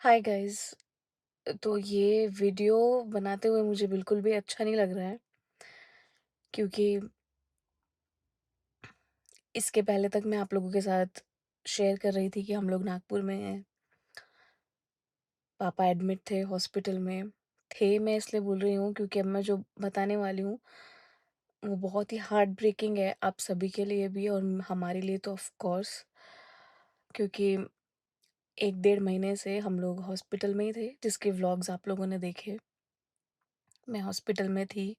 Hi guys. तो ये video बनाते हुए मुझे बिल्कुल भी अच्छा नहीं लग रहा है, क्योंकि इसके पहले तक मैं आप लोगों के साथ शेयर कर रही थी कि हम लोग नागपुर में हैं। पापा एडमिट थे हॉस्पिटल में। थे, मैं इसलिए बोल रही हूँ क्योंकि अब मैं जो बताने वाली हूँ वो बहुत ही हार्ट ब्रेकिंग है, आप सभी के लिए भी और हमारे लिए तो ऑफ कोर्स। क्योंकि 1 डेढ़ महीने से हम लोग हॉस्पिटल में ही थे, जिसके व्लॉग्स आप लोगों ने देखे। मैं हॉस्पिटल में थी,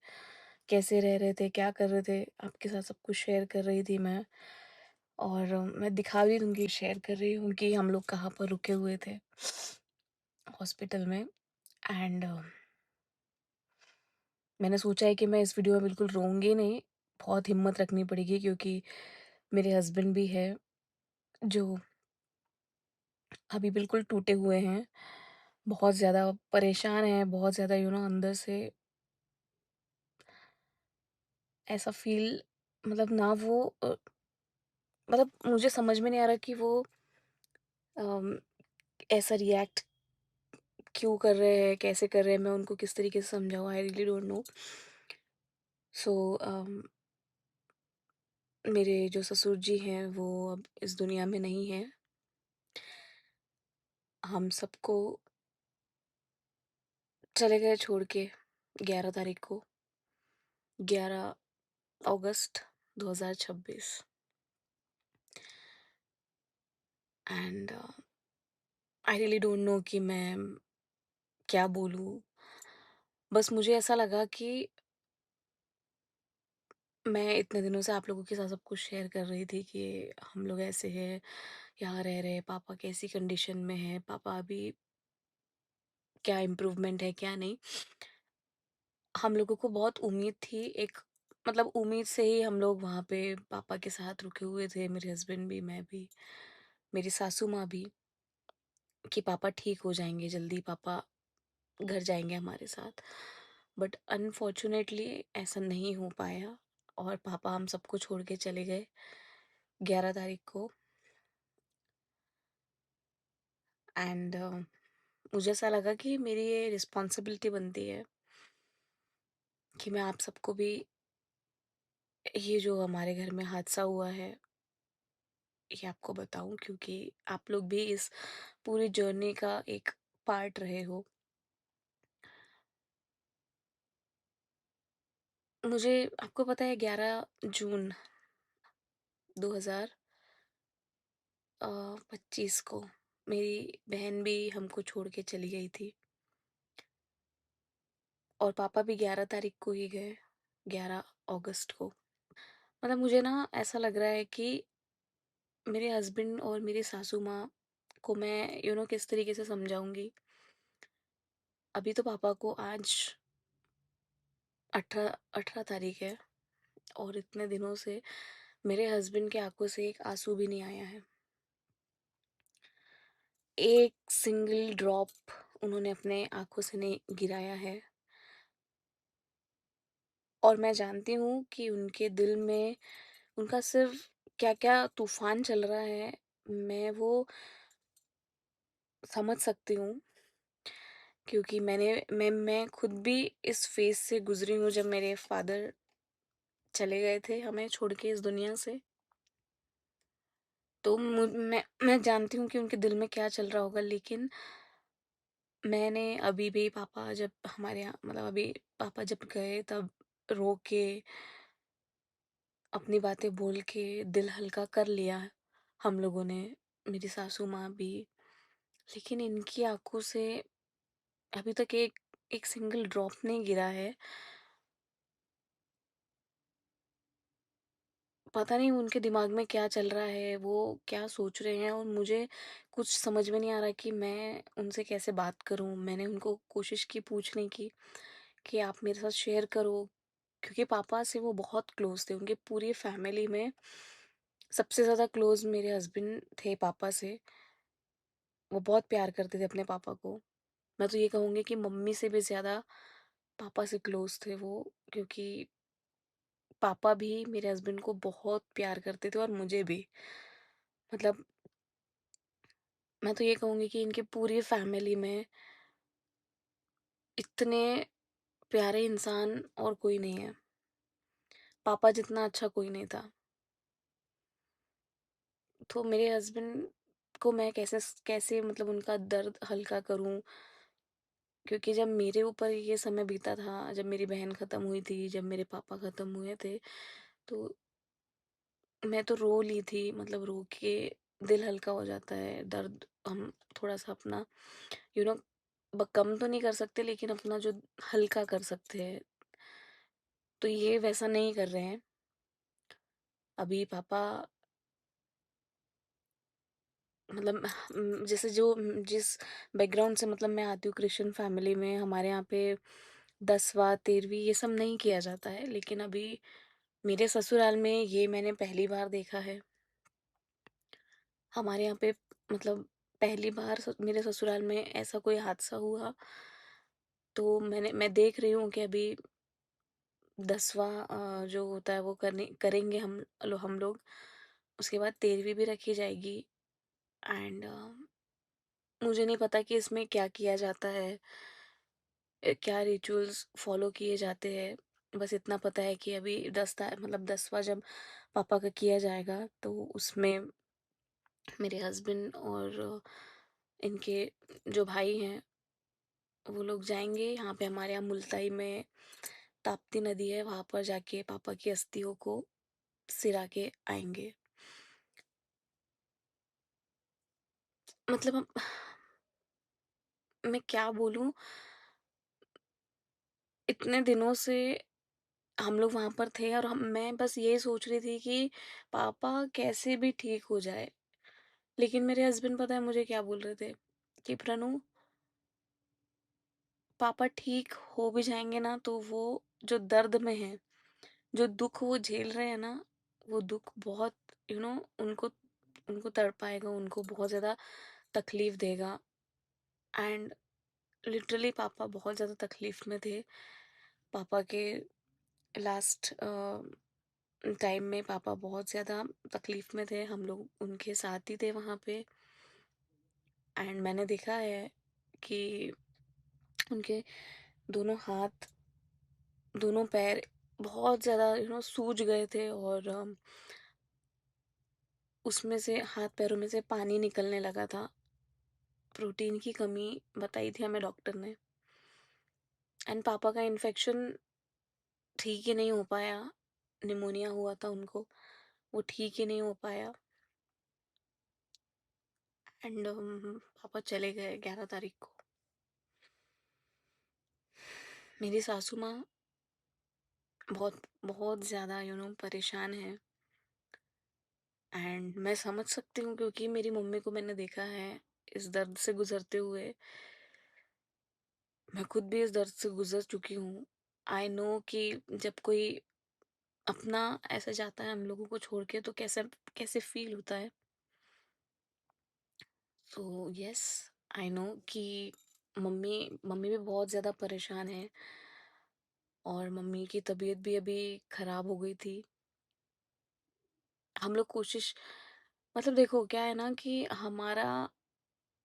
कैसे रह रहे थे, क्या कर रहे थे, आपके साथ सब कुछ शेयर कर रही थी मैं। और मैं दिखा भी दूँगी, शेयर कर रही हूँ कि हम लोग कहाँ पर रुके हुए थे हॉस्पिटल में। एंड मैंने सोचा है कि मैं इस वीडियो में बिल्कुल रोऊँगी नहीं, बहुत हिम्मत रखनी पड़ेगी, क्योंकि मेरे हस्बैंड भी हैं जो अभी बिल्कुल टूटे हुए हैं, बहुत ज़्यादा परेशान हैं, बहुत ज़्यादा अंदर से ऐसा फ़ील, मतलब ना वो मतलब मुझे समझ में नहीं आ रहा कि वो अम, ऐसा रिएक्ट क्यों कर रहे हैं, कैसे कर रहे हैं, मैं उनको किस तरीके से समझाऊँ, आई रियली डोंट नो। सो मेरे जो ससुर जी हैं वो अब इस दुनिया में नहीं हैं। हम सबको चले गए छोड़ के 11 तारीख को, 11 अगस्त 2026। And I really don't know कि मैं क्या बोलूँ। बस मुझे ऐसा लगा कि मैं इतने दिनों से आप लोगों के साथ सब कुछ शेयर कर रही थी कि हम लोग ऐसे हैं, यहाँ रह रहे हैं, पापा कैसी कंडीशन में है, पापा अभी क्या इम्प्रूवमेंट है, क्या नहीं। हम लोगों को बहुत उम्मीद थी, एक मतलब उम्मीद से ही हम लोग वहाँ पे पापा के साथ रुके हुए थे, मेरे हस्बैंड भी, मैं भी, मेरी सासू माँ भी, कि पापा ठीक हो जाएँगे जल्दी, पापा घर जाएँगे हमारे साथ। बट अनफॉर्च्युनेटली ऐसा नहीं हो पाया और पापा हम सबको छोड़ के चले गए 11 तारीख को। एंड मुझे ऐसा लगा कि मेरी ये रिस्पॉन्सिबिलिटी बनती है कि मैं आप सबको भी ये जो हमारे घर में हादसा हुआ है ये आपको बताऊं, क्योंकि आप लोग भी इस पूरी जर्नी का एक पार्ट रहे हो। मुझे आपको पता है 11 जून 2025 को मेरी बहन भी हमको छोड़ के चली गई थी और पापा भी 11 तारीख को ही गए, 11 अगस्त को। मतलब मुझे ना ऐसा लग रहा है कि मेरे हस्बैंड और मेरी सासू माँ को मैं किस तरीके से समझाऊंगी। अभी तो पापा को आज 18 तारीख है और इतने दिनों से मेरे हस्बैंड के आंखों से एक आंसू भी नहीं आया है, एक सिंगल ड्रॉप उन्होंने अपने आंखों से नहीं गिराया है। और मैं जानती हूँ कि उनके दिल में उनका सिर्फ क्या क्या तूफान चल रहा है, मैं वो समझ सकती हूँ, क्योंकि मैं खुद भी इस फेज से गुजरी हूँ जब मेरे फादर चले गए थे हमें छोड़ के इस दुनिया से। तो मैं जानती हूँ कि उनके दिल में क्या चल रहा होगा, लेकिन मैंने अभी भी पापा जब हमारे यहाँ मतलब अभी पापा जब गए तब रो के अपनी बातें बोल के दिल हल्का कर लिया हम लोगों ने, मेरी सासू माँ भी। लेकिन इनकी आंखों से अभी तक एक एक सिंगल ड्रॉप नहीं गिरा है। पता नहीं उनके दिमाग में क्या चल रहा है, वो क्या सोच रहे हैं, और मुझे कुछ समझ में नहीं आ रहा कि मैं उनसे कैसे बात करूं। मैंने उनको कोशिश की पूछने की कि आप मेरे साथ शेयर करो, क्योंकि पापा से वो बहुत क्लोज थे, उनके पूरी फैमिली में सबसे ज़्यादा क्लोज मेरे हस्बैंड थे पापा से। वो बहुत प्यार करते थे अपने पापा को। मैं तो ये कहूँगी कि मम्मी से भी ज़्यादा पापा से क्लोज थे वो, क्योंकि पापा भी मेरे हस्बैंड को बहुत प्यार करते थे और मुझे भी। मतलब मैं तो ये कहूँगी कि इनकी पूरी फैमिली में इतने प्यारे इंसान और कोई नहीं है। पापा जितना अच्छा कोई नहीं था। तो मेरे हस्बैंड को मैं कैसे कैसे मतलब उनका दर्द हल्का करूँ, क्योंकि जब मेरे ऊपर ये समय बीता था, जब मेरी बहन ख़त्म हुई थी, जब मेरे पापा ख़त्म हुए थे, तो मैं तो रो ली थी, मतलब रो के दिल हल्का हो जाता है। दर्द हम थोड़ा-सा अपना यू नो कम तो नहीं कर सकते, लेकिन अपना जो हल्का कर सकते हैं, तो ये वैसा नहीं कर रहे हैं। अभी पापा मतलब जैसे जो जिस बैकग्राउंड से मतलब मैं आती हूँ, क्रिश्चियन फैमिली में, हमारे यहाँ पे 10वाँ 13वीं ये सब नहीं किया जाता है। लेकिन अभी मेरे ससुराल में ये मैंने पहली बार देखा है। हमारे यहाँ पे मतलब पहली बार मेरे ससुराल में ऐसा कोई हादसा हुआ, तो मैं देख रही हूँ कि अभी 10वाँ जो होता है वो करेंगे हम लोग। उसके बाद 13वीं भी रखी जाएगी। एंड मुझे नहीं पता कि इसमें क्या किया जाता है, क्या रिचुअल्स फॉलो किए जाते हैं। बस इतना पता है कि अभी 10वां जब पापा का किया जाएगा, तो उसमें मेरे हस्बैंड और इनके जो भाई हैं वो लोग जाएंगे। यहाँ पे हमारे यहाँ मुल्ताई में ताप्ती नदी है, वहां पर जाके पापा की अस्थियों को सिरा के आएंगे। मतलब मैं क्या बोलूं, इतने दिनों से हम लोग वहां पर थे और मैं बस ये सोच रही थी कि पापा कैसे भी ठीक हो जाए। लेकिन मेरे हस्बैंड पता है मुझे क्या बोल रहे थे कि प्रणु, पापा ठीक हो भी जाएंगे ना, तो वो जो दर्द में है, जो दुख वो झेल रहे हैं ना, वो दुख बहुत यू नो उनको उनको तड़पाएगा, उनको बहुत ज़्यादा तकलीफ देगा। एंड लिटरली पापा बहुत ज़्यादा तकलीफ में थे। पापा के लास्ट टाइम में पापा बहुत ज़्यादा तकलीफ में थे, हम लोग उनके साथ ही थे वहाँ पे। एंड मैंने देखा है कि उनके दोनों हाथ, दोनों पैर बहुत ज़्यादा सूज गए थे, और उसमें से हाथ पैरों में से पानी निकलने लगा था। प्रोटीन की कमी बताई थी हमें डॉक्टर ने। एंड पापा का इन्फेक्शन ठीक ही नहीं हो पाया। निमोनिया हुआ था उनको, वो ठीक ही नहीं हो पाया। एंड पापा चले गए 11 तारीख को। मेरी सासू माँ बहुत बहुत ज़्यादा परेशान है। एंड मैं समझ सकती हूँ, क्योंकि मेरी मम्मी को मैंने देखा है इस दर्द से गुजरते हुए। मैं खुद भी इस दर्द से गुजर चुकी हूँ। आई नो कि जब कोई अपना ऐसा जाता है हम लोगों को छोड़ के, तो कैसे कैसे फील होता है। सो यस, आई नो कि मम्मी मम्मी भी बहुत ज़्यादा परेशान है, और मम्मी की तबीयत भी अभी ख़राब हो गई थी। हम लोग कोशिश मतलब देखो क्या है ना कि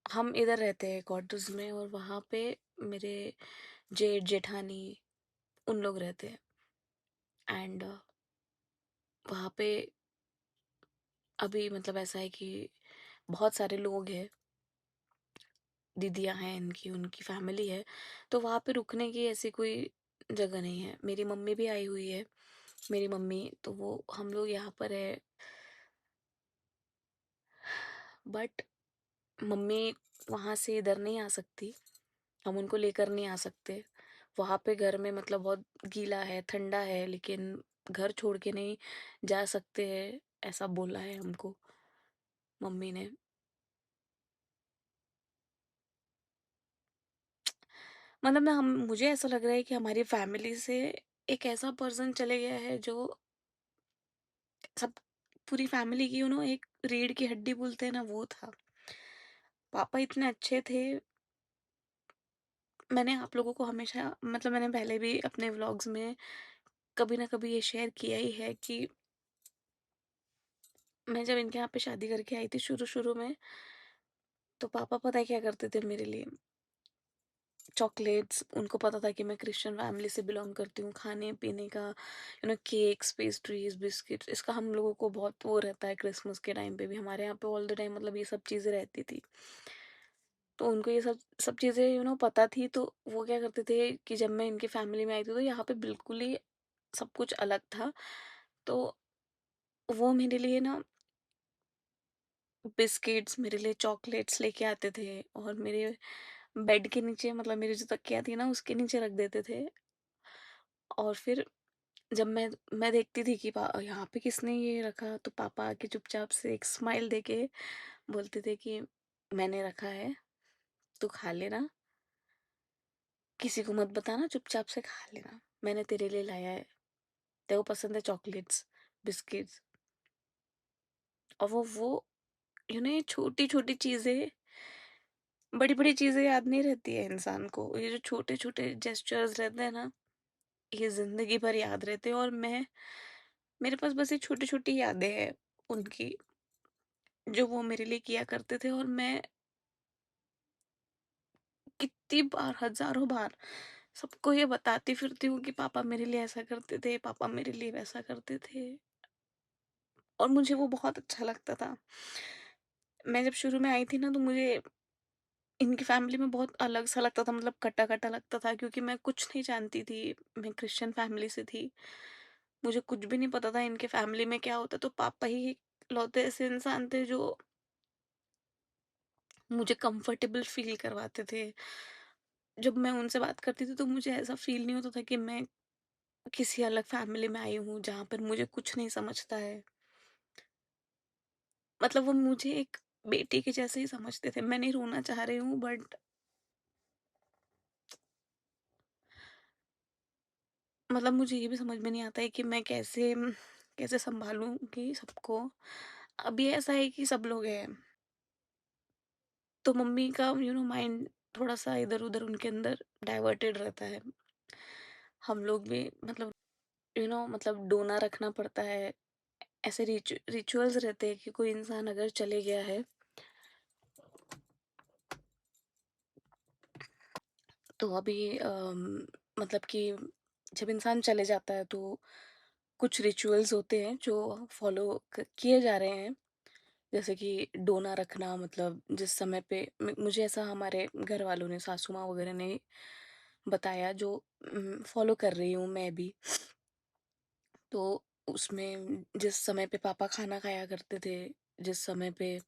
हम इधर रहते हैं क्वार्टर्स में, और वहाँ पे मेरे जेठ जेठानी उन लोग रहते हैं। एंड वहाँ पे अभी मतलब ऐसा है कि बहुत सारे लोग हैं, दीदियाँ हैं इनकी, उनकी फैमिली है। तो वहाँ पे रुकने की ऐसी कोई जगह नहीं है। मेरी मम्मी भी आई हुई है। मेरी मम्मी तो वो हम लोग यहाँ पर है, बट मम्मी वहाँ से इधर नहीं आ सकती। हम उनको लेकर नहीं आ सकते। वहाँ पे घर में मतलब बहुत गीला है, ठंडा है, लेकिन घर छोड़ के नहीं जा सकते हैं, ऐसा बोला है हमको मम्मी ने। मतलब ना हम मुझे ऐसा लग रहा है कि हमारी फैमिली से एक ऐसा पर्सन चले गया है जो सब पूरी फैमिली की एक रीढ़ की हड्डी बोलते हैं ना, वो था। पापा इतने अच्छे थे। मैंने आप लोगों को हमेशा मतलब मैंने पहले भी अपने व्लॉग्स में कभी ना कभी ये शेयर किया ही है कि मैं जब इनके यहाँ पे शादी करके आई थी शुरू शुरू में, तो पापा पता है क्या करते थे मेरे लिए? चॉकलेट्स, उनको पता था कि मैं क्रिश्चियन फैमिली से बिलॉन्ग करती हूँ, खाने-पीने का केक्स, पेस्ट्रीज़, बिस्किट्स, इसका हम लोगों को बहुत वो रहता है क्रिसमस के टाइम पे भी, हमारे यहाँ पे ऑल द टाइम मतलब ये सब चीज़ें रहती थी। तो उनको ये सब सब चीज़ें पता थी, तो वो क्या करते थे कि जब मैं इनकी फैमिली में आई थी, तो यहाँ पे बिल्कुल ही सब कुछ अलग था। तो वो मेरे लिए ना बिस्किट्स, मेरे लिए चॉकलेट्स लेके आते थे और मेरे बेड के नीचे, मतलब मेरी जो तकिया थी ना उसके नीचे रख देते थे। और फिर जब मैं देखती थी कि यहाँ पे किसने ये रखा, तो पापा आके चुपचाप से एक स्माइल देके बोलते थे कि मैंने रखा है, तू खा लेना, किसी को मत बताना, चुपचाप से खा लेना, मैंने तेरे लिए लाया है, तेरे को पसंद है चॉकलेट्स, बिस्किट्स। और वो ये छोटी छोटी चीजें, बड़ी बड़ी चीजें याद नहीं रहती है इंसान को, ये जो छोटे छोटे जेस्चर्स रहते हैं ना, ये जिंदगी भर याद रहते हैं। और मैं, मेरे पास बस ये छोटी छोटी यादें हैं उनकी, जो वो मेरे लिए किया करते थे। और मैं कितनी बार, हजारों बार सबको ये बताती फिरती हूँ कि पापा मेरे लिए ऐसा करते थे, पापा मेरे लिए वैसा करते थे। और मुझे वो बहुत अच्छा लगता था। मैं जब शुरू में आई थी ना, तो मुझे इनकी फैमिली में बहुत अलग सा लगता था, मतलब कटा कटा लगता था, क्योंकि मैं कुछ नहीं जानती थी, मैं क्रिश्चियन फैमिली से थी, मुझे कुछ भी नहीं पता था इनके फैमिली में क्या होता। तो पापा ही इकलौते ऐसे इंसान थे जो मुझे कंफर्टेबल फील करवाते थे। जब मैं उनसे बात करती थी, तो मुझे ऐसा फील नहीं होता था कि मैं किसी अलग फैमिली में आई हूँ जहाँ पर मुझे कुछ नहीं समझता है। मतलब वो मुझे एक बेटी के जैसे ही समझते थे। मैं नहीं रोना चाह रही हूँ, बट मतलब मुझे ये भी समझ में नहीं आता है कि मैं कैसे कैसे सँभालूँगी सबको। अभी ऐसा है कि सब लोग हैं, तो मम्मी का माइंड थोड़ा-सा इधर-उधर उनके अंदर डाइवर्टेड रहता है। हम लोग भी मतलब मतलब डोना रखना पड़ता है। ऐसे रिचुअल्स रहते हैं कि कोई इंसान अगर चले गया है, तो अभी मतलब कि जब इंसान चले जाता है, तो कुछ रिचुअल्स होते हैं जो फॉलो किए जा रहे हैं। जैसे कि डोना रखना, मतलब जिस समय पे मुझे ऐसा हमारे घर वालों ने, सासू माँ वगैरह ने बताया, जो फॉलो कर रही हूँ मैं भी। तो उसमें जिस समय पे पापा खाना खाया करते थे, जिस समय पे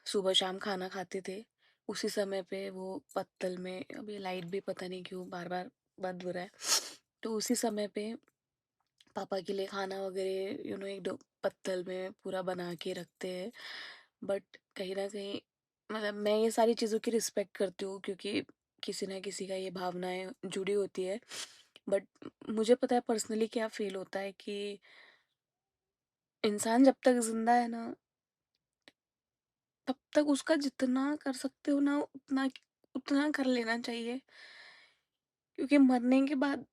सुबह शाम खाना खाते थे, उसी समय पे वो पत्तल में, अभी लाइट भी पता नहीं क्यों बार बार बंद हो रहा है, तो उसी समय पे पापा के लिए खाना वगैरह एक दो पत्तल में पूरा बना के रखते हैं। बट कहीं ना कहीं मतलब मैं ये सारी चीज़ों की रिस्पेक्ट करती हूँ, क्योंकि किसी ना किसी का ये भावनाएं जुड़ी होती है। बट मुझे पता है पर्सनली क्या फील होता है कि इंसान जब तक जिंदा है ना, तब तक उसका जितना कर सकते हो ना, उतना उतना कर लेना चाहिए। क्योंकि मरने के बाद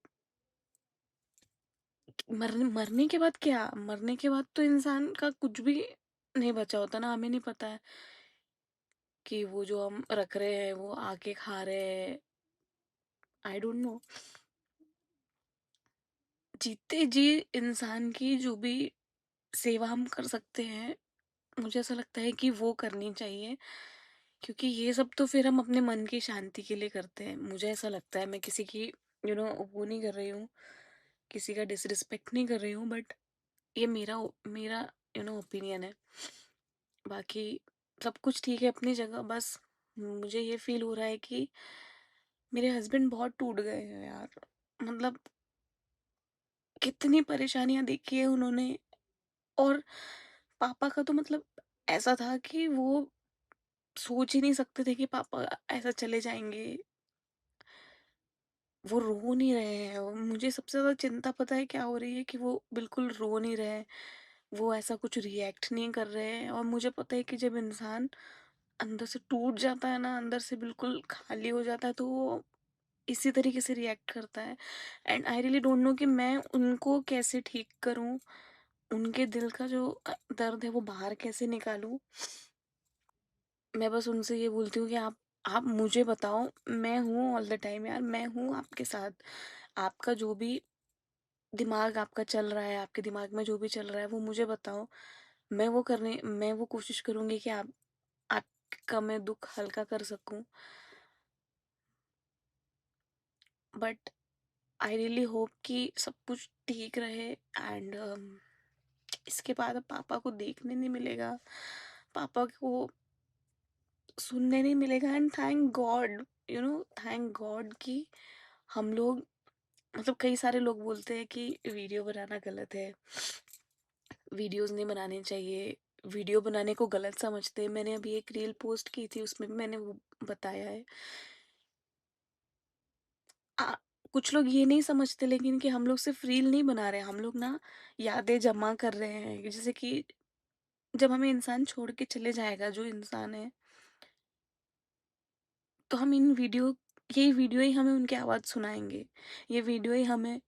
क्या, मरने के बाद तो इंसान का कुछ भी नहीं बचा होता ना, हमें नहीं पता है कि वो जो हम रख रहे हैं वो आके खा रहे हैं। I don't know. जीते जी इंसान की जो भी सेवा हम कर सकते हैं, मुझे ऐसा लगता है कि वो करनी चाहिए। क्योंकि ये सब तो फिर हम अपने मन की शांति के लिए करते हैं। मुझे ऐसा लगता है, मैं किसी की वो नहीं कर रही हूँ, किसी का डिसरिस्पेक्ट नहीं कर रही हूँ, बट ये मेरा ओपिनियन है। बाकी सब कुछ ठीक है अपनी जगह, बस मुझे ये फील हो रहा है कि मेरे हस्बैंड बहुत टूट गए हैं यार। मतलब कितनी परेशानियां देखी है उन्होंने। और पापा का तो मतलब ऐसा था कि वो सोच ही नहीं सकते थे कि पापा ऐसा चले जाएंगे। वो रो नहीं रहे हैं, और मुझे सबसे ज़्यादा चिंता पता है क्या हो रही है, कि वो बिल्कुल रो नहीं रहे हैं, वो ऐसा कुछ रिएक्ट नहीं कर रहे हैं। और मुझे पता है कि जब इंसान अंदर से टूट जाता है ना, अंदर से बिल्कुल खाली हो जाता है, तो वो इसी तरीके से रिएक्ट करता है। And I really don't know कि मैं उनको कैसे ठीक करूं, उनके दिल का जो दर्द है वो बाहर कैसे निकालूं। मैं बस उनसे ये बोलती हूँ कि आप मुझे बताओ, मैं हूँ ऑल द टाइम यार, मैं हूँ आपके साथ। आपका जो भी दिमाग आपका चल रहा है, आपके दिमाग में जो भी चल रहा है वो मुझे बताओ। मैं वो कोशिश करूँगी कि आपका मैं दुःख हल्का कर सकूँ। बट आई रियली होप कि सब कुछ ठीक रहे एंड इसके बाद अब पापा को देखने नहीं मिलेगा, पापा को सुनने नहीं मिलेगा and thank God, thank God कि हम लोग, मतलब कई सारे लोग बोलते हैं कि वीडियो बनाना गलत है, वीडियोस नहीं बनाने चाहिए, वीडियो बनाने को गलत समझते हैं। मैंने अभी एक रील पोस्ट की थी, उसमें भी मैंने वो बताया है। आ, कुछ लोग ये नहीं समझते लेकिन कि हम लोग सिर्फ रील नहीं बना रहे हैं, हम लोग ना यादें जमा कर रहे हैं। जैसे कि जब हमें इंसान छोड़ के चले जाएगा, जो इंसान है, तो हम इन वीडियो यही वीडियो ही हमें उनकी आवाज़ सुनाएंगे, ये वीडियो ही हमें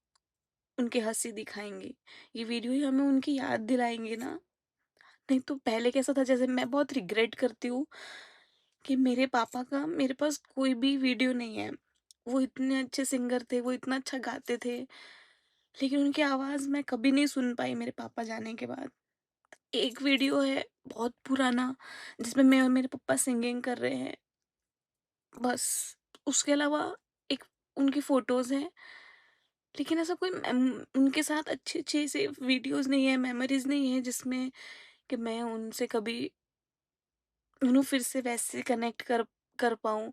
उनकी हंसी दिखाएंगे, ये वीडियो ही हमें उनकी याद दिलाएंगे ना। नहीं तो पहले कैसा था, जैसे मैं बहुत रिग्रेट करती हूँ कि मेरे पापा का मेरे पास कोई भी वीडियो नहीं है। वो इतने अच्छे सिंगर थे, वो इतना अच्छा गाते थे, लेकिन उनकी आवाज़ मैं कभी नहीं सुन पाई मेरे पापा जाने के बाद। एक वीडियो है बहुत पुराना, जिसमें मैं और मेरे पापा सिंगिंग कर रहे हैं, बस। उसके अलावा एक उनकी फ़ोटोज़ हैं, लेकिन ऐसा कोई उनके साथ अच्छे-अच्छे से वीडियोज़ नहीं है, मेमोरीज़ नहीं है जिसमें कि मैं उनसे कभी फिर से वैसे कनेक्ट कर कर पाऊँ।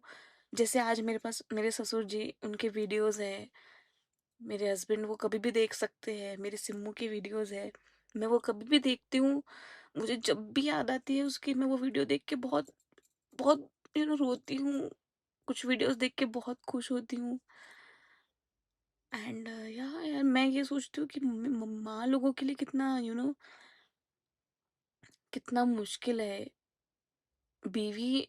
जैसे आज मेरे पास मेरे ससुर जी, उनके वीडियोज़ हैं, मेरे हस्बैंड वो कभी भी देख सकते हैं, मेरी सिम्मू की वीडियोज़ है, मैं वो कभी भी देखती हूँ। मुझे जब भी याद आती है उसकी, मैं वो वीडियो देख के बहुत बहुत रोती हूँ, कुछ वीडियोज़ देख के बहुत खुश होती हूँ। एंड यार मैं ये सोचती हूँ कि माँ लोगों के लिए कितना कितना मुश्किल है, बीवी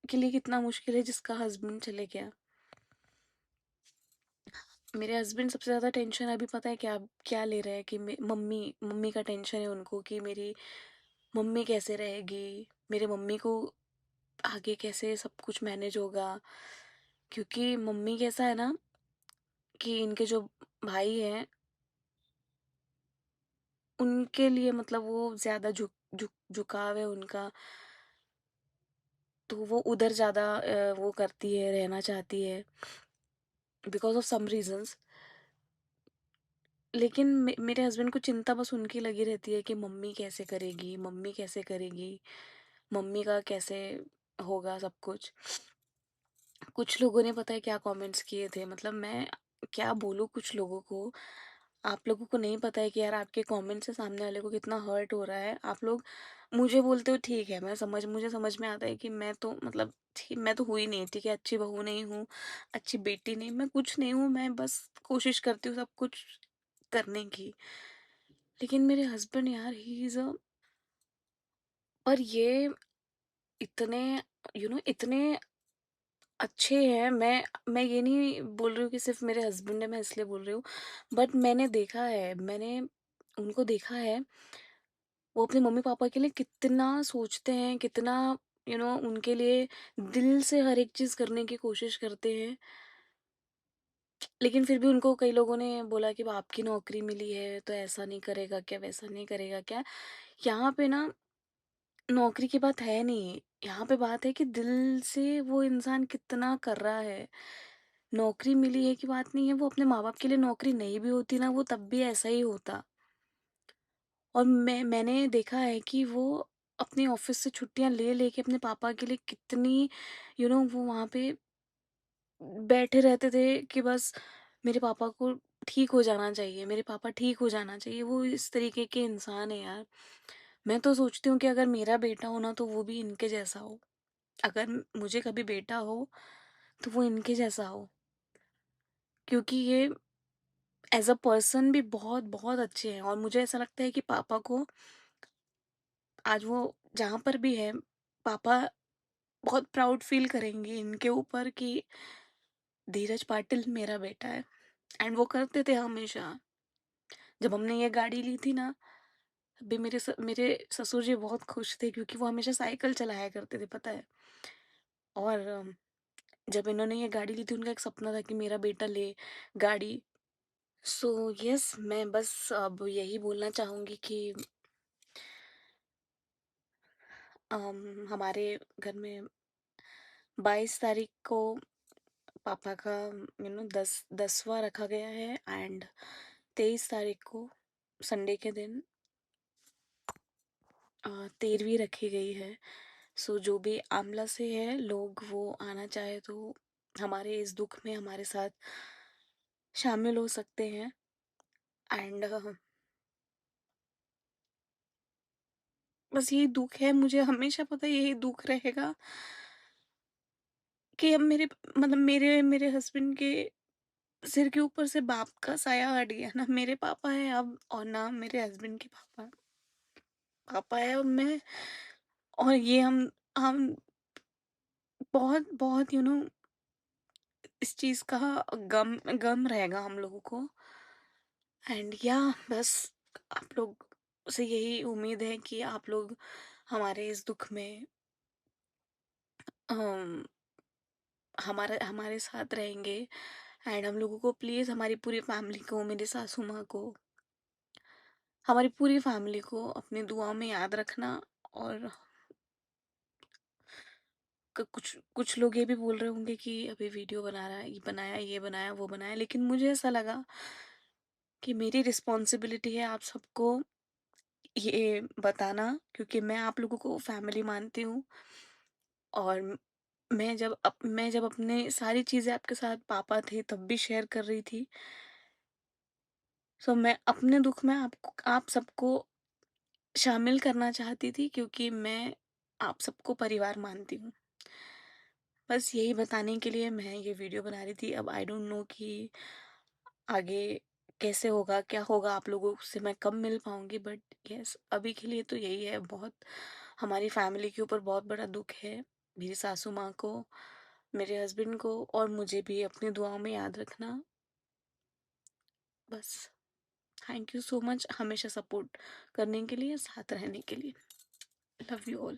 के लिए कितना मुश्किल है जिसका हस्बैंड चले गया। मेरे हस्बैंड सबसे ज़्यादा टेंशन अभी पता है क्या क्या ले रहे हैं कि मम्मी मम्मी का टेंशन है उनको कि मेरी मम्मी कैसे रहेगी, मेरे मम्मी को आगे कैसे सब कुछ मैनेज होगा। क्योंकि मम्मी कैसा है ना कि इनके जो भाई हैं, उनके लिए मतलब वो ज़्यादा झुकाव है उनका, तो वो उधर ज़्यादा वो करती है, रहना चाहती है बिकॉज़ ऑफ सम रीज़न्स। लेकिन मेरे हस्बैंड को चिंता बस उनकी लगी रहती है कि मम्मी कैसे करेगी, मम्मी कैसे करेगी, मम्मी का कैसे होगा सब कुछ। कुछ लोगों ने पता है क्या कमेंट्स किए थे, मतलब मैं क्या बोलूँ कुछ लोगों को। आप लोगों को नहीं पता है कि यार आपके कमेंट से सामने वाले को कितना हर्ट हो रहा है। आप लोग मुझे बोलते हो ठीक है, मुझे समझ में आता है कि मैं तो मतलब ठीक, मैं तो हुई नहीं ठीक है, अच्छी बहू नहीं हूँ, अच्छी बेटी नहीं, मैं कुछ नहीं हूँ, मैं बस कोशिश करती हूँ सब कुछ करने की। लेकिन मेरे हस्बैंड यार ही इज़ अ, और ये इतने इतने अच्छे हैं। मैं ये नहीं बोल रही हूँ कि सिर्फ़ मेरे हस्बैंड है, मैं इसलिए बोल रही हूँ। बट मैंने उनको देखा है, वो अपने मम्मी-पापा के लिए कितना सोचते हैं, कितना उनके लिए दिल से हर एक चीज़ करने की कोशिश करते हैं। लेकिन फिर भी उनको कई लोगों ने बोला कि आपकी नौकरी मिली है, तो ऐसा नहीं करेगा क्या, वैसा नहीं करेगा क्या? यहाँ पे ना नौकरी की बात है नहीं, यहाँ पे बात है कि दिल से वो इंसान कितना कर रहा है। नौकरी मिली है की बात नहीं है, वो अपने माँ-बाप के लिए नौकरी नहीं भी होती ना, वो तब भी ऐसा ही होता। और मैंने देखा है कि वो अपने ऑफ़िस से छुट्टियाँ ले लेके अपने पापा के लिए कितनी वो वहाँ पे बैठे रहते थे कि बस मेरे पापा को ठीक हो जाना चाहिए, मेरे पापा ठीक हो जाना चाहिए। वो इस तरीके के इंसान है यार। मैं तो सोचती हूँ कि अगर मेरा बेटा हो ना तो वो भी इनके जैसा हो। अगर मुझे कभी बेटा हो तो वो इनके जैसा हो। क्योंकि ये एज़ अ पर्सन भी बहुत बहुत अच्छे हैं और मुझे ऐसा लगता है कि पापा को आज वो जहाँ पर भी है, पापा बहुत प्राउड फ़ील करेंगे इनके ऊपर कि धीरज पाटिल मेरा बेटा है। एंड वो करते थे हमेशा। जब हमने ये गाड़ी ली थी ना, अभी मेरे ससुर जी बहुत खुश थे क्योंकि वो हमेशा साइकिल चलाया करते थे, पता है? और जब इन्होंने ये गाड़ी ली थी, उनका एक सपना था कि मेरा बेटा ले गाड़ी। सो यस, मैं बस अब यही बोलना चाहूँगी कि हमारे घर में 22 तारीख को पापा का 10वां रखा गया है, एंड 23 तारीख को संडे के दिन 13वीं रखी गई है। सो जो भी आमला से है लोग, वो आना चाहे तो हमारे इस दुख में हमारे साथ शामिल हो सकते हैं। एंड बस यही दुख है, मुझे हमेशा पता है यही दुख रहेगा कि अब मेरे मेरे हस्बैंड के सिर के ऊपर से बाप का साया हट गया। ना मेरे पापा है अब, और ना मेरे हस्बैंड के पापा पापा है। और मैं, और ये हम बहुत बहुत इस चीज का गम गम रहेगा हम लोगों को। एंड या बस आप लोग से यही उम्मीद है कि आप लोग हमारे इस दुख में अम, हमारे हमारे साथ रहेंगे। एंड हम लोगों को प्लीज़, हमारी पूरी फैमिली को, मेरी सासू माँ को, हमारी पूरी फैमिली को अपनी दुआओं में याद रखना। और कुछ कुछ लोग ये भी बोल रहे होंगे कि अभी वीडियो बना रहा है, ये बनाया, ये बनाया, वो बनाया, लेकिन मुझे ऐसा लगा कि मेरी रिस्पॉन्सिबिलिटी है आप सबको ये बताना, क्योंकि मैं आप लोगों को फैमिली मानती हूँ। और मैं जब अपने सारी चीज़ें आपके साथ पापा थे तब भी शेयर कर रही थी। सो मैं अपने दुख में आप सबको शामिल करना चाहती थी, क्योंकि मैं आप सबको परिवार मानती हूँ। बस यही बताने के लिए मैं ये वीडियो बना रही थी। अब आई डोंट नो कि आगे कैसे होगा, क्या होगा, आप लोगों से मैं कब मिल पाऊँगी, बट यस, अभी के लिए तो यही है। बहुत हमारी फैमिली के ऊपर बहुत बड़ा दुःख है। मेरी सासू माँ को, मेरे हस्बैंड को और मुझे भी अपनी दुआओं में याद रखना। बस, थैंक यू सो मच हमेशा सपोर्ट करने के लिए, साथ रहने के लिए। Love you all.